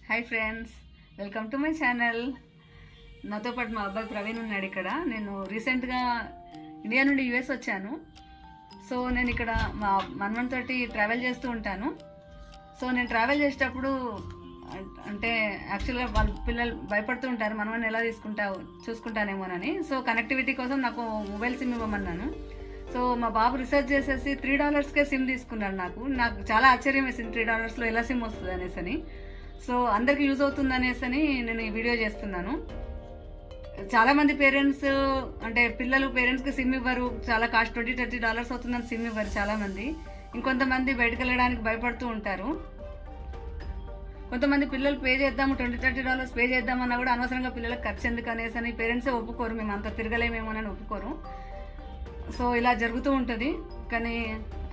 Hi friends, welcome to my channel. నాతో పాటు మా అబ్బాయి ప్రవీణ్ ఉన్నాడు ఇక్కడ. నేను రీసెంట్గా ఇండియా నుండి యూఎస్ వచ్చాను. సో నేను ఇక్కడ మా మనవనితోటి ట్రావెల్ చేస్తూ ఉంటాను. సో నేను ట్రావెల్ చేసేటప్పుడు అంటే యాక్చువల్గా వాళ్ళ పిల్లలు భయపడుతూ ఉంటారు, మనవని ఎలా చూసుకుంటానేమోనని. సో కనెక్టివిటీ కోసం నాకు మొబైల్ సిమ్ ఇవ్వమన్నాను. సో మా బాబు రీసెర్చ్ చేసేసి $3కే సిమ్ తీసుకున్నాడు. నాకు చాలా ఆశ్చర్యం వేసింది, $3లో ఎలా సిమ్ వస్తుంది అనేసి. సో అందరికి యూజ్ అవుతుంది అనేసి నేను ఈ వీడియో చేస్తున్నాను. చాలామంది పేరెంట్స్ అంటే పిల్లలు పేరెంట్స్కి సిమ్ ఇవ్వరు, చాలా కాస్ట్ $20-30 అవుతుందని సిమ్ ఇవ్వరు చాలామంది. ఇంకొంతమంది బయటకు వెళ్ళడానికి భయపడుతూ ఉంటారు. కొంతమంది పిల్లలు పే చేద్దాము $20-30 పే చేద్దామన్నా కూడా అనవసరంగా పిల్లలకు ఖర్చు ఎందుకు అనేసి పేరెంట్సే ఒప్పుకోరు, మేము అంత తిరగలేమేమోనని ఒప్పుకోరు. సో ఇలా జరుగుతూ ఉంటుంది. కానీ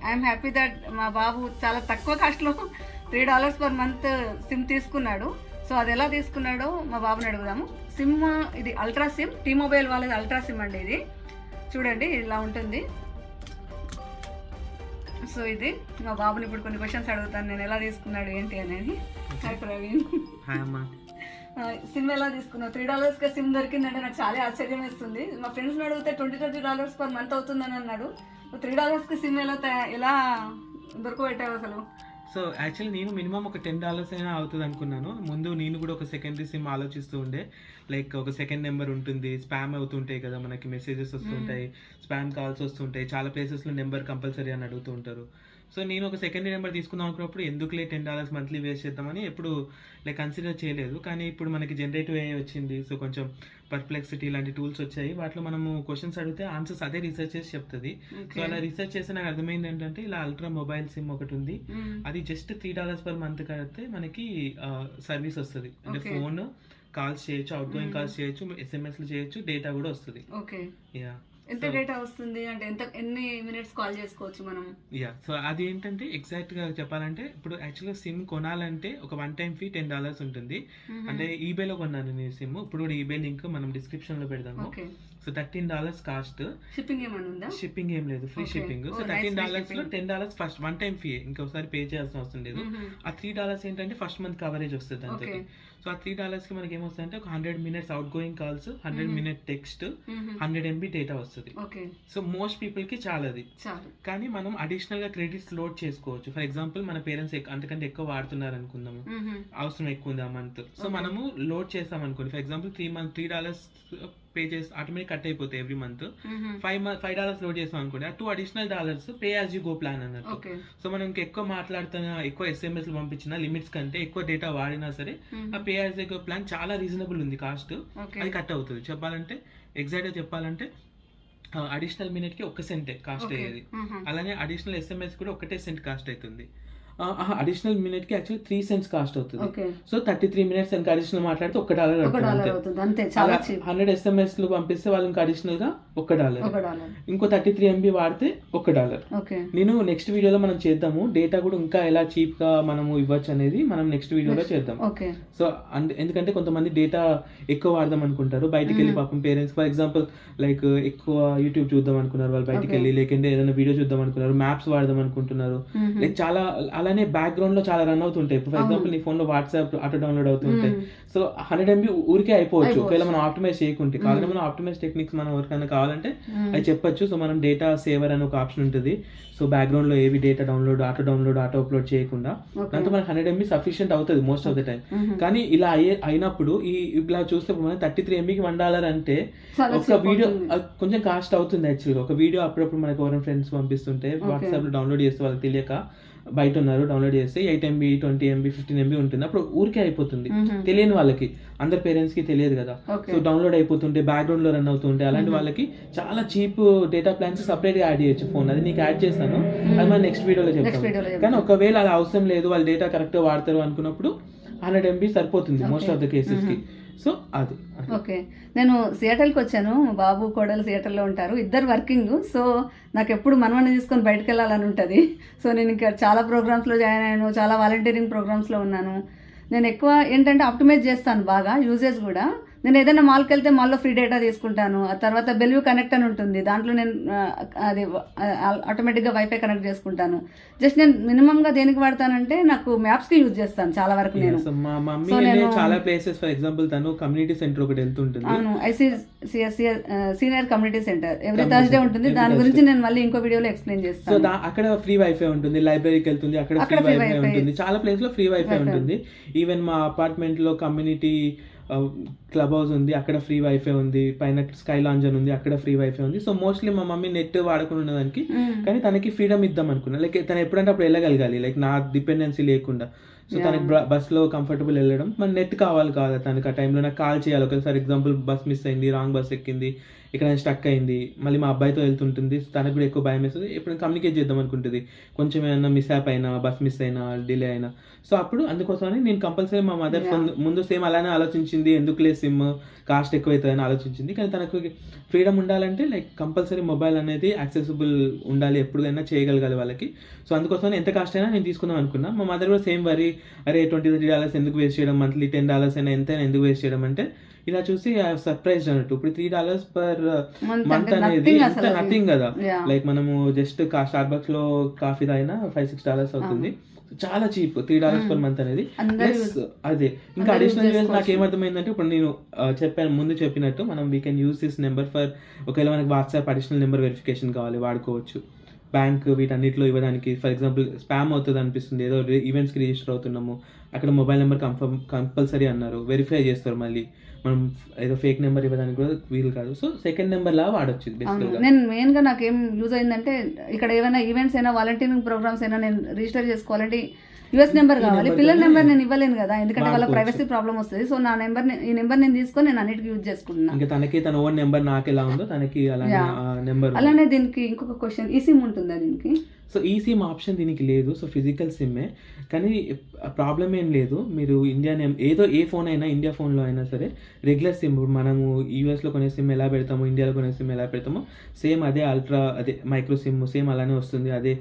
ఐఎమ్ హ్యాపీ దట్ మా బాబు చాలా తక్కువ కాస్ట్లో $3 per month సిమ్ తీసుకున్నాడు. సో అది ఎలా తీసుకున్నాడో మా బాబుని అడుగుదాము. సిమ్ ఇది అల్ట్రా సిమ్, T-Mobile వాళ్ళది అల్ట్రా సిమ్ అండి. ఇది చూడండి ఇలా ఉంటుంది. సో ఇది మా బాబుని ఇప్పుడు కొన్ని క్వశ్చన్స్ అడుగుతాను, నేను ఎలా తీసుకున్నాడు ఏంటి అనేది. హాయ్ ప్రవీణ్. హాయ్ అమ్మా. సిమ్ ఎలా తీసుకున్నావు? $3కే సిమ్ దొరికిందంటే నాకు చాలా ఆశ్చర్యం వేస్తుంది. మా ఫ్రెండ్స్ని అడిగితే $20-30 per month అవుతుందని అన్నాడు. $3కి సిమ్ ఎలా దొరకబెట్టావు అసలు? సో యాక్చువల్లీ నేను మినిమం ఒక $10 అయినా అవుతుంది అనుకున్నాను. ముందు నేను కూడా ఒక సెకండరీ సిమ్ ఆలోచిస్తూ ఉండే, లైక్ ఒక సెకండ్ నెంబర్ ఉంటుంది, స్పామ్ అవుతుంటాయి కదా, మనకి మెసేజెస్ వస్తుంటాయి, స్పామ్ కాల్స్ వస్తుంటాయి, చాలా ప్లేసెస్లో నెంబర్ కంపల్సరీ అని అడుగుతూ ఉంటారు. సో నేను ఒక సెకండరీ నెంబర్ తీసుకుందాం అనుకున్నప్పుడు ఎందుకులే $10 మంత్లీ వేస్ట్ చేద్దామని ఎప్పుడు లైక్ కన్సిడర్ చేయలేదు. కానీ ఇప్పుడు మనకి జనరేటివ్ AI వచ్చింది. సో కొంచెం పర్ప్లెక్సిటీ లాంటి టూల్స్ వచ్చాయి, వాటిలో మనము క్వశ్చన్స్ అడిగితే ఆన్సర్స్ అదే రీసెర్చ్ చేసి చెప్తుంది. సో అలా రీసెర్చ్ చేస్తే నాకు అర్థమైంది ఏంటంటే ఇలా అల్ట్రా మొబైల్ సిమ్ ఒకటి ఉంది, అది జస్ట్ $3 per month కడితే మనకి సర్వీస్ వస్తుంది. అంటే ఫోన్ కాల్స్ చేయొచ్చు, అవుట్ గోయింగ్ కాల్స్ చేయొచ్చు, SMS చేయొచ్చు, డేటా కూడా వస్తుంది. యా, ఎంత డేటా వస్తుంది అంటే ఎన్ని మినిట్స్ కాల్ చేసుకోవచ్చు మనం? యా, సో అది ఏంటంటే ఎగ్జాక్ట్గా చెప్పాలంటే ఇప్పుడు యాక్చువల్గా సిమ్ కొనాలంటే ఒక వన్ టైం ఫీ $10 ఉంటుంది. అంటే ఈబేలో కొన్నాను నేను సిమ్. ఇప్పుడు కూడా ఈబే లింక్ మనం డిస్క్రిప్షన్లో పెడదాము. So $13 cost. షిప్పింగ్ ఏమైనా ఉందా? షిప్పింగ్ ఏం లేదు, ఫ్రీ షిప్పింగ్. సో $13లో $10 ఫస్ట్ వన్ టైం ఫీ, ఇంకోసారి పే చేయాల్సిన అవసరం లేదు. ఆ $3 ఏంటంటే ఫస్ట్ మంత్ కవరేజ్ వస్తుంది అంతే. సో ఆ $3కి మనకి ఏమొస్తుందంటే ఒక 100 minutes out going calls, 100 minute text, 100 MB data వస్తుంది. సో మోస్ట్ పీపుల్ కి చాలా అది. కానీ మనం అడిషనల్ గా క్రెడిట్స్ లోడ్ చేసుకోవచ్చు. ఫర్ ఎగ్జాంపుల్ మన పేరెంట్స్ అంతకంటే ఎక్కువ వాడుతున్నారు అనుకుందాము, అవసరం ఎక్కువ ఉంది ఆ మంత్. సో మనము లోడ్ చేస్తాం అనుకోండి, ఫర్ ఎగ్జాంపుల్ $3 పే చేసి ఆటోమేటిక్ కట్ అయిపోతాయి ఎవ్రీ మంత్. $5 లోడ్ చేస్తాం అనుకోండి, ఆ $2 pay as you go plan అన్నట్టు. సో మనం ఇంకా ఎక్కువ మాట్లాడుతున్నా, ఎక్కువ SMS పంపించిన, లిమిట్స్ కంటే ఎక్కువ డేటా వాడినా సరే ఆ pay as you go plan చాలా రీజనబుల్ ఉంది కాస్ట్, అది కట్ అవుతుంది. చెప్పాలంటే ఎగ్జాక్ట్ గా చెప్పాలంటే అడిషనల్ మినిట్ కి 1 cent కాస్ట్ అయ్యేది. అలానే అడిషనల్ SMS కూడా 1 cent కాస్ట్ అవుతుంది. అడిషనల్ మినిట్ కి యాక్చువల్లీ 3 cents కాస్ట్ అవుతుంది. సో 33 minutes ఇంకా అడిషనల్ మాట్లాడితే $1 అలా 100 SMS పంపిస్తే వాళ్ళు ఇంకా అడిషనల్ గా $1. ఇంకో 33 MB వాడితే $1. నేను నెక్స్ట్ వీడియోలో మనం చేద్దాము, డేటా కూడా ఇంకా ఎలా చీప్ గా మనము ఇవ్వచ్చు అనేది మనం నెక్స్ట్ వీడియోలో చేద్దాం. సో ఎందుకంటే కొంతమంది డేటా ఎక్కువ వాడదాం అనుకుంటారు, బయటికి వెళ్ళి పాపం పేరెంట్స్ ఫర్ ఎగ్జాంపుల్ లైక్ ఎక్కువ యూట్యూబ్ చూద్దాం అనుకున్నారు వాళ్ళు, బయటికి వెళ్ళి లేకుంటే ఏదైనా వీడియో చూద్దాం అనుకున్నారు, మ్యాప్స్ వాడదాం అనుకుంటున్నారు, లైక్ చాలా అలానే బ్యాక్గ్రౌండ్ లో చాలా రన్ అవుతుంటాయి. ఫర్ ఎగ్జాంపుల్ నీ ఫోన్ లో వాట్సాప్ ఆటో డౌన్లోడ్ అవుతుంటాయి. సో 100 MB ఊరికే అయిపోవచ్చు ఒకవేళ మనం ఆప్టిమైజ్ చేయకుంటే. కావాలంటే మనం ఆప్టిమైజ్ టెక్నిక్స్ మనం ఎవరికైనా కావాలంటే అది చెప్పొచ్చు. సో మనం డేటా సేవర్ అని ఒక ఆప్షన్ ఉంటుంది. సో బ్యాక్గ్రౌండ్ లో ఏవి డేటా డౌన్లోడ్, ఆటో అప్లోడ్ చేయకుండా దాంతో మనకి 100 MB సఫిషియెంట్ అవుతుంది మోస్ట్ ఆఫ్ ద టైం. కానీ ఇలా అయినప్పుడు ఇలా చూస్తే మనం 33 MBకి $1 అంటే ఒక వీడియో కొంచెం కాస్ట్ అవుతుంది యాక్చువల్గా. ఒక వీడియో అప్పుడప్పుడు మనకి ఎవరైనా ఫ్రెండ్స్ పంపిస్తుంటే వాట్సాప్ లో డౌన్లోడ్ చేస్తే వాళ్ళకి తెలియక బయట ఉన్నారు, డౌన్లోడ్ చేస్తే 8 MB 20 MB 15 MB ఉంటుంది, అప్పుడు ఊరికే అయిపోతుంది. తెలియని వాళ్ళకి, అందరి పేరెంట్స్ కి తెలియదు కదా. సో డౌన్లోడ్ అయిపోతుంటే బ్యాక్గ్రౌండ్ లో రన్ అవుతుంటే అలాంటి వాళ్ళకి చాలా చీప్ డేటా ప్లాన్స్ సపరేట్ గా యాడ్ చేయొచ్చు ఫోన్. అది నీకు యాడ్ చేస్తాను, అది మనం నెక్స్ట్ వీడియోలో చెప్తాను. కానీ ఒకవేళ అది అవసరం లేదు, వాళ్ళు డేటా కరెక్ట్ గా వాడతారు అనుకున్నప్పుడు 100 MB సరిపోతుంది మోస్ట్ ఆఫ్ ద కేసెస్ కి. సో అది నేను సియాటల్కి వచ్చాను, మా బాబు కోడలు సియాటల్లో ఉంటారు, ఇద్దరు వర్కింగ్. సో నాకు ఎప్పుడు మనవన్ని తీసుకొని బయటకు వెళ్ళాలని ఉంటుంది. సో నేను ఇంకా చాలా ప్రోగ్రామ్స్లో జాయిన్ అయ్యాను, చాలా వాలంటీరింగ్ ప్రోగ్రామ్స్లో ఉన్నాను. నేను ఎక్కువ ఏంటంటే ఆప్టిమైజ్ చేస్తాను బాగా, యూజేజ్ కూడా నేను ఏదైనా మాల్కి వెళ్తే మాల్లో ఫ్రీ డేటా తీసుకుంటాను. ఆ తర్వాత బెల్యూ కనెక్ట్ అని ఉంటుంది, దాంట్లో నేను అది ఆటోమేటిక్గా వైఫై కనెక్ట్ చేసుకుంటాను. జస్ట్ నేను మినిమంగా దేనికి వాడతానంటే నాకు మ్యాప్స్కి యూజ్ చేస్తాను చాలా వరకు నేను. మా మమ్మీ చాలా ప్లేసెస్, ఫర్ ఎగ్జాంపుల్ తను కమ్యూనిటీ సెంటర్ ఒకటి వెళ్తుంటుంది. అవును, ICCSC senior community centre every Thursday ఉంటుంది. దాని గురించి నేను మళ్ళీ ఇంకో వీడియోలో ఎక్స్ప్లెయిన్ చేస్తాను. సో అక్కడ ఫ్రీ వైఫై ఉంటుంది, లైబ్రరీకి వెళ్తుంది అక్కడ ఫ్రీ వైఫై ఉంటుంది, చాలా ప్లేస్ లో ఫ్రీ వైఫై ఉంటుంది. ఈవెన్ మా అపార్ట్మెంట్ లో కమ్యూనిటీ క్లబ్ హౌస్ ఉంది, అక్కడ ఫ్రీ వైఫై ఉంది. పైన స్కై లాంజ్ అని ఉంది, అక్కడ ఫ్రీ వైఫై ఉంది. సో మోస్ట్లీ మా మమ్మీ నెట్ వాడకుండా ఉన్నదానికి, కానీ తనకి ఫ్రీడమ్ ఇద్దాం అనుకున్నా. లైక్ తను ఎప్పుడంటే అప్పుడు వెళ్ళగలగాలి, లైక్ నా డిపెండెన్సీ లేకుండా. సో తనకి బస్లో కంఫర్టబుల్ వెళ్ళడం, మన నెట్ కావాలి కాదా తనకి ఆ టైంలో. నాకు కాల్ చేయాలి, ఒకసారి ఎగ్జాంపుల్ బస్ మిస్ అయింది, రాంగ్ బస్ ఎక్కింది, ఇక్కడ స్టక్ అయింది, మళ్ళీ మా అబ్బాయితో వెళ్తుంటుంది, తనకు కూడా ఎక్కువ భయం వేస్తుంది. ఎప్పుడు కమ్యూనికేట్ చేద్దాం అనుకుంటుంది, కొంచెం ఏమైనా మిస్ యాప్ అయినా, బస్ మిస్ అయినా, డిలే అయినా. సో అప్పుడు అందుకోసమని నేను కంపల్సరీ మా మదర్ ఫోన్ ముందు సేమ్ అలానే ఆలోచించింది, ఎందుకులే సిమ్ కాస్ట్ ఎక్కువ అవుతుందని ఆలోచించింది. కానీ తనకు ఫ్రీడమ్ ఉండాలంటే లైక్ కంపల్సరీ మొబైల్ అనేది యాక్సెసిబుల్ ఉండాలి, ఎప్పుడైనా చేయగలగాలి వాళ్ళకి. సో అందుకోసమని ఎంత కాస్ట్ అయినా నేను తీసుకుందాం అనుకున్నా. మా మదర్ కూడా సేమ్ వరీ, అరే $23 ఎందుకు వేస్ట్ చేయడం, మంత్లీ $10 అయినా ఎంతైనా ఎందుకు వేస్ట్ చేయడం అంటే, ఇలా చూసి సర్ప్రైజ్ అన్నట్టు. ఇప్పుడు $3 per month అనేది నథింగ్ కదా. లైక్ మనము జస్ట్ స్టార్ బక్స్ లో కాఫీ తాగినా $5-6 అవుతుంది. చాలా చీప్ $3 per month అనేది. అదే ఇంకా అడిషనల్ యూజ్ నాకు ఏమర్థమైందంటే, ఇప్పుడు నేను ముందు చెప్పినట్టు మనం we can use this number for, ఒకవేళ మనకి వాట్సాప్ అడిషనల్ నెంబర్ వెరిఫికేషన్ కావాలి వాడుకోవచ్చు. బ్యాంక్ వీటన్నిటిలో ఇవ్వడానికి, ఫర్ ఎగ్జాంపుల్ స్పామ్ అవుతుంది అనిపిస్తుంది, ఏదో ఈవెంట్స్కి రిజిస్టర్ అవుతున్నాము, అక్కడ మొబైల్ నెంబర్ కంపల్సరీ అన్నారు, వెరిఫై చేస్తారు, మళ్ళీ మనం ఏదో ఫేక్ నెంబర్ ఇవ్వడానికి కూడా వీలు కాదు. సో సెకండ్ నెంబర్ లా వాడొచ్చు. నేను మెయిన్గా నాకు ఏం యూజ్ అయిందంటే, ఇక్కడ ఏమైనా ఈవెంట్స్ అయినా, వాలంటీరింగ్ ప్రోగ్రామ్స్ అయినా నేను రిజిస్టర్ చేసుకోవాలంటే యూఎస్ నెంబర్ కావాలి. పిల్లల నెంబర్ నేను ఇవ్వలేను కదా, ఎందుకంటే వాళ్ళ ప్రైవసీ ప్రాబ్లం వస్తుంది. సో నా నెంబర్, ఈ నెంబర్ నేను తీసుకొని నేను అన్నిటికీ యూజ్ చేసుకుంటున్నాను. ఇంకా తనకి తన ఓన్ నెంబర్ నాకు ఎలా ఉందో తనకి నెంబర్. అలానే దీనికి ఇంకొక క్వశ్చన్, ఈ సిమ్ ఉంటుందా దీనికి? సో ఈ సిమ్ ఆప్షన్ దీనికి లేదు. సో ఫిజికల్ సిమ్మే, కానీ ప్రాబ్లం ఏం లేదు. మీరు ఇండియా ఏ ఫోన్ అయినా, ఇండియా ఫోన్లో అయినా సరే రెగ్యులర్ సిమ్, మనము యూఎస్లో కొనే సిమ్ ఎలా పెడతామో, ఇండియాలో కొనే సిమ్ ఎలా పెడతామో సేమ్ అదే అదే మైక్రో సిమ్ సేమ్ అలానే వస్తుంది. అదే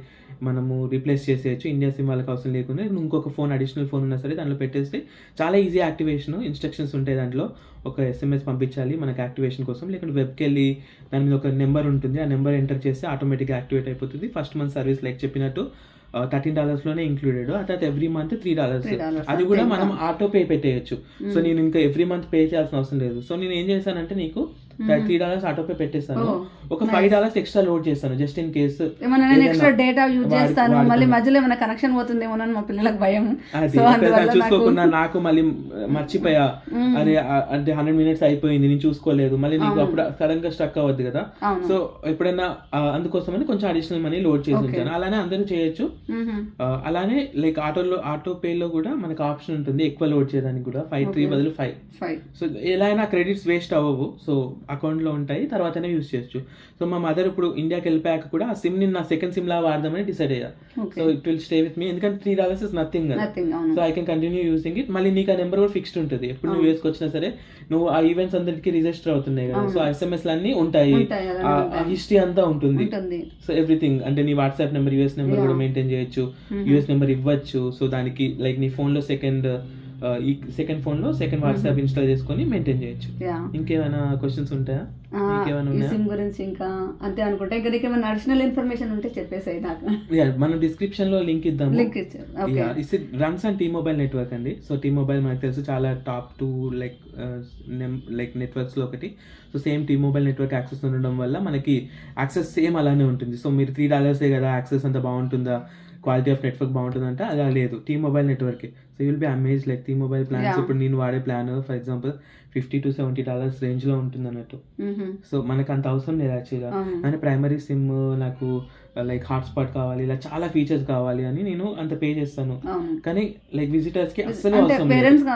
మనము రీప్లేస్ చేసేయచ్చు. ఇండియా సిమ్ వాళ్ళకి అవసరం లేకుండా ఇంకొక ఫోన్, అడిషనల్ ఫోన్ ఉన్నా సరే దాంట్లో పెట్టేస్తే చాలా ఈజీ యాక్టివేషన్. ఇన్స్ట్రక్షన్స్ ఉంటాయి దాంట్లో, ఒక SMS పంపించాలి మనకి యాక్టివేషన్ కోసం, లేకుంటే వెబ్కి వెళ్ళి దాని మీద ఒక నెంబర్ ఉంటుంది, ఆ నెంబర్ ఎంటర్ చేస్తే ఆటోమేటిక్గా యాక్టివేట్ అయిపోతుంది. ఫస్ట్ మంత్ సర్వీస్ లైక్ చెప్పినట్టు $13 ఇంక్లూడెడ్. ఆ తర్వాత ఎవ్రీ మంత్ $3, అది కూడా మనం ఆటో పే పెట్టేయచ్చు. సో నేను ఇంకా ఎవ్రీ మంత్ పే చేయాల్సిన అవసరం లేదు. సో నేను ఏం చేశానంటే, నీకు $3 ఆటో పే పెట్టేస్తాను, ఒక $5 ఎక్స్ట్రా లోడ్ చేస్తాను, just in case extra data use చేస్తాను, మళ్ళీ మధ్యలో ఏమైనా కనెక్షన్ పోతుందేమో మా పిల్లలకు భయం. చూసుకోకుండా నాకు మళ్ళీ మర్చిపోయా, అదే అంటే 100 minutes అయిపోయింది నేను చూసుకోలేదు, మళ్ళీ నీకు అప్పుడు సడన్ గా స్ట్రక్ అవ్వద్దు కదా. సో ఎప్పుడైనా అందుకోసమని కొంచెం అడిషనల్ మనీ లోడ్ చేసి ఉంచాను. అలానే అందరూ చేయొచ్చు. అలానే లైక్ ఆటో పే లో కూడా మనకు ఆప్షన్ ఉంటుంది ఎక్కువ లోడ్ చేయడానికి కూడా, 3 బదులు 5. సో ఎలా అయినా క్రెడిట్స్ వేస్ట్ అవ్వవు, సో అకౌంట్లో ఉంటాయి, తర్వాతనే యూజ్ చేయొచ్చు. సో మా మదర్ ఇప్పుడు ఇండియాకి వెళ్ళిపోయాక కూడా ఆ సిమ్ ని నా సెకండ్ సిమ్ లా వాడదామని డిసైడ్ అయ్యా. So it will stay with me, ఎందుకంటే $3 ఇస్ నథింగ్ కదా. So I can continue using it. మళ్ళీ నీకు ఆ నెంబర్ కూడా ఫిక్స్డ్ ఉంటుంది, ఎప్పుడు నువ్వు యూఎస్కి వచ్చినా సరే నువ్వు ఆ ఈవెంట్స్ అందరికి రిజిస్టర్ అవుతున్నాయి కదా. సో SMS అన్ని ఉంటాయి, ఆ హిస్టరీ అంతా ఉంటుంది. సో ఎవ్రీథింగ్ అంటే నీ వాట్సాప్ నెంబర్, యూఎస్ నెంబర్ కూడా మెయింటైన్ చేయొచ్చు, యూఎస్ నెంబర్ ఇవ్వచ్చు. సో దానికి లైక్ నీ ఫోన్ లో సెకండ్ ఫోన్ లో సెకండ్ వాట్సాప్ ఇన్స్టాల్ చేసుకొని మెయింటైన్ చేయొచ్చు. ఇంకేమైనా క్వశ్చన్స్ ఉంటాయా? సిమ్ గురించి ఇంకా అంతే అనుకుంటా. ఇంకా నీకు ఏమైనా అడిషనల్ ఇన్ఫర్మేషన్ ఉంటే చెప్పేసాయి నాకు. మనం డిస్క్రిప్షన్ లో లింక్ ఇద్దాము. రన్స్ అండ్ T-Mobile నెట్వర్క్ అండి. సో T-Mobile మనకు తెలుసు చాలా టాప్ 2 లైక్ నెట్వర్క్స్ లో ఒకటి. So same T-Mobile network access ఉండడం వల్ల మనకి యాక్సెస్ సేమ్ అలానే ఉంటుంది. సో మీరు $3 కదా యాక్సెస్ అంత బాగుంటుందా, క్వాలిటీ ఆఫ్ నెట్వర్క్ బాగుంటుందంటే అలా లేదు, T-Mobile network. So you will be amaze like T-Mobile plans. ఇప్పుడు నేను వాడే plan for example $50 to $70 range లో ఉంటుంది అన్నట్టు. సో మనకు అంత అవసరం లేదు యాక్చువల్గా. అంటే ప్రైమరీ సిమ్ నాకు లైక్ హాట్స్పాట్ కావాలి, ఇలా చాలా ఫీచర్స్ కావాలి అని నేను అంత పే చేస్తాను. కానీ లైక్ విజిటర్స్ కి అసలు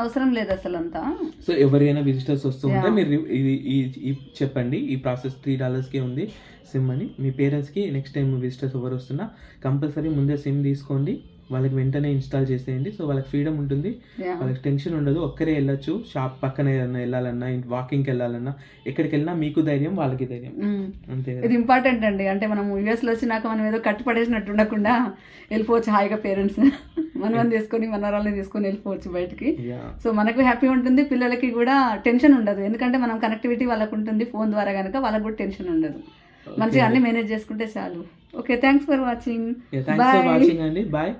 అవసరం లేదు అసలు అంతా. సో ఎవరైనా విజిటర్స్ వస్తూ ఉంటే మీరు ఇది చెప్పండి, ఈ ప్రాసెస్ $3 ఉంది సిమ్ అని. మీ పేరెంట్స్కి నెక్స్ట్ టైం విజిటర్స్ ఎవరు వస్తున్నా కంపల్సరీ ముందే సిమ్ తీసుకోండి, వాళ్ళకి వెంటనే ఇన్స్టాల్ చేసేయండి. సో వాళ్ళకి ఫ్రీడమ్ ఉంటుంది, వాళ్ళకి టెన్షన్ ఉండదు, ఒక్కరే వెళ్ళొచ్చు. షాప్ పక్కన ఏదన్నా వెళ్ళాలన్నా, వాకింగ్కి వెళ్ళాలన్నా, ఎక్కడికి వెళ్ళినా మీకు ధైర్యం, వాళ్ళకి ధైర్యం. అంతే, ఇది ఇంపార్టెంట్ అండి. అంటే మనం యూఎస్లో వచ్చినాక మనం ఏదో కట్టుపడేసినట్టు ఉండకుండా వెళ్ళిపోవచ్చు హాయిగా పేరెంట్స్. మనవని తీసుకొని మనవరాలని తీసుకొని వెళ్ళిపోవచ్చు బయటికి. Yeah. సో మనకు హ్యాపీ ఉంటుంది, పిల్లలకి కూడా టెన్షన్ ఉండదు, ఎందుకంటే మనం కనెక్టివిటీ వాళ్ళకు ఉంటుంది ఫోన్ ద్వారా కనుక వాళ్ళకు కూడా టెన్షన్ ఉండదు. మంచిగా అన్ని మేనేజ్ చేసుకుంటే చాలు. Okay, thanks for watching. Thanks for watching అండి. బాయ్.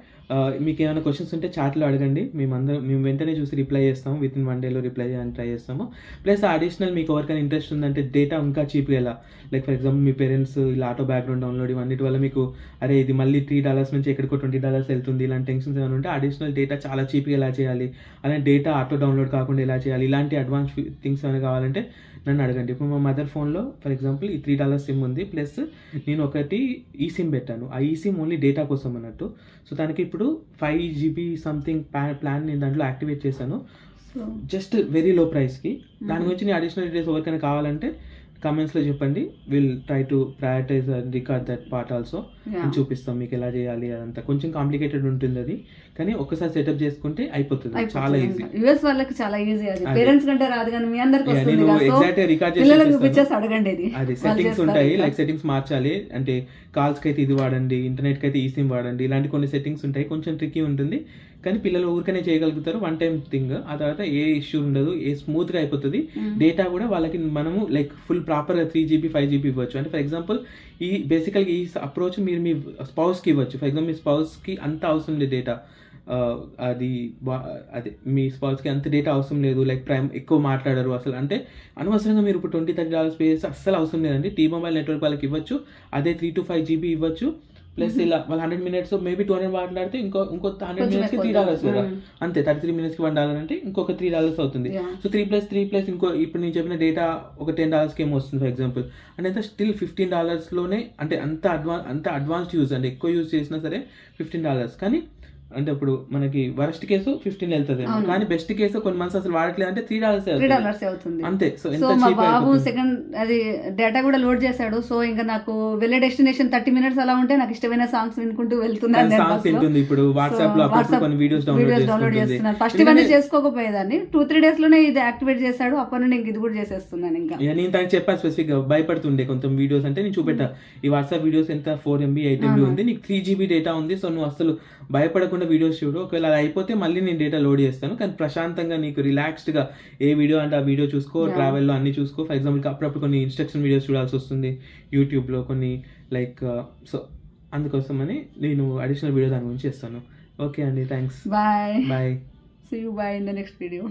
మీకు ఏమైనా క్వశ్చన్స్ ఉంటే చాట్లో అడగండి, మేము వెంటనే చూసి రిప్లై చేస్తాము. విత్ ఇన్ 1 day రిప్లై చేయడానికి ట్రై చేస్తాము. ప్లస్ అడిషనల్ మీకు ఎవరికైనా ఇంట్రెస్ట్ ఉందంటే డేటా ఇంకా చీప్గా ఎలా, like for example me parents ఇలా ఆటో బ్యాక్గ్రౌండ్ డౌన్లోడ్ ఇవన్నిటి వల్ల మీకు అరే ఇది మళ్ళీ $3 నుంచి ఎక్కడికో $20 వెళ్తుంది, ఇలాంటి టెన్షన్స్ ఏమైనా ఉంటే అడిషనల్ డేటా చాలా చీప్గా ఎలా చేయాలి, అలానే డేటా ఆటో డౌన్లోడ్ కాకుండా ఎలా చేయాలి, ఇలాంటి అడ్వాన్స్ థింగ్స్ ఏమైనా కావాలంటే నన్ను అడగండి. ఇప్పుడు మా మదర్ ఫోన్లో ఫర్ ఎగ్జాంపుల్ ఈ $3 సిమ్ ఉంది, ప్లస్ నేను ఒకటి ఈ సిమ్ పెట్టాను. ఆ ఈ సిమ్ ఓన్లీ డేటా కోసం అన్నట్టు. సో దానికి ఇప్పుడు 5 GB సంథింగ్ ప్లాన్ నేను దాంట్లో యాక్టివేట్ చేశాను, జస్ట్ వెరీ లో ప్రైస్కి. దాని గురించి నేను అడిషనల్ డీటెయిల్స్ ఎవరికైనా కావాలంటే కమెంట్స్లో చెప్పండి. Will try to prioritise and record that part also. నేను చూపిస్తాం మీకు ఎలా చేయాలి. అదంతా కొంచెం కాంప్లికేటెడ్ ఉంటుంది అది, కానీ ఒక్కసారి సెటప్ చేసుకుంటే అయిపోతుంది, చాలా ఈజీ. యూఎస్ వాళ్ళకి చాలా ఈజీ, అది పేరెంట్స్ కంటే రాదు కానీ మీ అందరికి వస్తుంది. ఎగ్జాక్ట్ రికార్డ్ చేసి అడగండి, అది సెట్టింగ్స్ ఉంటాయి, లైక్ సెట్టింగ్స్ మార్చాలి అంటే కాల్స్కి అయితే ఇది వాడండి, ఇంటర్నెట్కి అయితే ఈ సిమ్ వాడండి, ఇలాంటి కొన్ని సెట్టింగ్స్ ఉంటాయి. కొంచెం ట్రిక్కీ ఉంటుంది కానీ పిల్లలు ఊరికనే చేయగలుగుతారు, 1 time థింగ్. ఆ తర్వాత ఏ ఇష్యూ ఉండదు, స్మూత్గా అయిపోతుంది. డేటా కూడా వాళ్ళకి మనము లైక్ ఫుల్ ప్రాపర్గా 3 GB 5 GB ఇవ్వచ్చు. అంటే ఫర్ ఎగ్జాంపుల్ ఈ బేసికల్గా ఈ అప్రోచ్ మీరు మీ స్పౌస్కి ఇవ్వచ్చు. ఫర్ ఎగ్జాంపుల్ మీ స్పౌస్కి అంత అవసరం లేదు డేటా, అది మీ స్పౌస్కి అంత డేటా అవసరం లేదు, లైక్ ఎక్కువ మాట్లాడరు అసలు, అంటే అనవసరంగా మీరు ఇప్పుడు $20-30 పే చేస్తే అస్సలు అవసరం లేదండి. T-Mobile నెట్వర్క్ వాళ్ళకి ఇవ్వచ్చు, అదే 3 to 5 GB ఇవ్వచ్చు. ప్లస్ ఇలా వాళ్ళు 100 minutes మేబీ 200 మాట్లాడితే ఇంకో 100 minutesకి $3 కదా, అంతే. 33 minutesకి $1 అంటే ఇంకొక $3 అవుతుంది. సో 3+3+ ఇంకో ఇప్పుడు నేను చెప్పిన డేటా ఒక $10 ఏమో వస్తుంది ఫర్ ఎగ్జాంపుల్. అంటే అంతా స్టిల్ $15లోనే, అంటే అంత అడ్వాన్స్డ్ యూజ్ అండి. ఎక్కువ యూజ్ చేసినా సరే $15. కానీ అంటే ఇప్పుడు మనకి వరస్ట్ కేసు 15 వెళ్తుంది, కానీ బెస్ట్ కేసు కొన్ని మంత్స్ అసలు వాడట్లేదు అంటే $3 అవుతుంది అంతే. సో మా బాబు సెకండ్ అది డేటా కూడా లోడ్ చేశాడు. సో ఇంకా నాకు వెళ్ళే డెస్టినేషన్ 30 minutes అలా ఉంటే నాకు ఇష్టమైన సాంగ్స్ వినుకుంటూ వెళ్తున్నాను. ఇప్పుడు వాట్సాప్ లో కొన్ని వీడియోస్ డౌన్లోడ్ చేస్తున్నాను. ఫస్ట్ ఇవన్నీ చేసుకోకపోయేదాన్ని, 2-3 days లోనే ఇది యాక్టివేట్ చేశాడు. అప్పటి నుండి ఇది కూడా చేసేస్తున్నాను. ఇంకా నేను తనకి చెప్పాను స్పెసిఫిక్ గా, భయపడుతుండే కొంచెం వీడియోస్ అంటే నేను చూపెట్టా ఈ వాట్సాప్ వీడియోస్ ఎంత 4 MB 8 MB ఉంది, నీకు 3 GB డేటా ఉంది, సో నువ్వు అసలు భయపడకుండా వీడియోస్ చూడు. ఒకవేళ అది అయిపోతే మళ్ళీ నేను డేటా లోడ్ చేస్తాను, కానీ ప్రశాంతంగా నీకు రిలాక్స్డ్గా ఏ వీడియో అంటే ఆ వీడియో చూసుకో, ట్రావెల్లో అన్ని చూసుకో. ఫర్ ఎగ్జాంపుల్ అప్పుడప్పుడు కొన్ని ఇన్స్ట్రక్షన్ వీడియోస్ చూడాల్సి వస్తుంది యూట్యూబ్లో కొన్ని, లైక్ సో అందుకోసమని నేను అడిషనల్ వీడియో దాని గురించి చేస్తాను. ఓకే అండి, thanks. Bye bye. See you bye in the next video.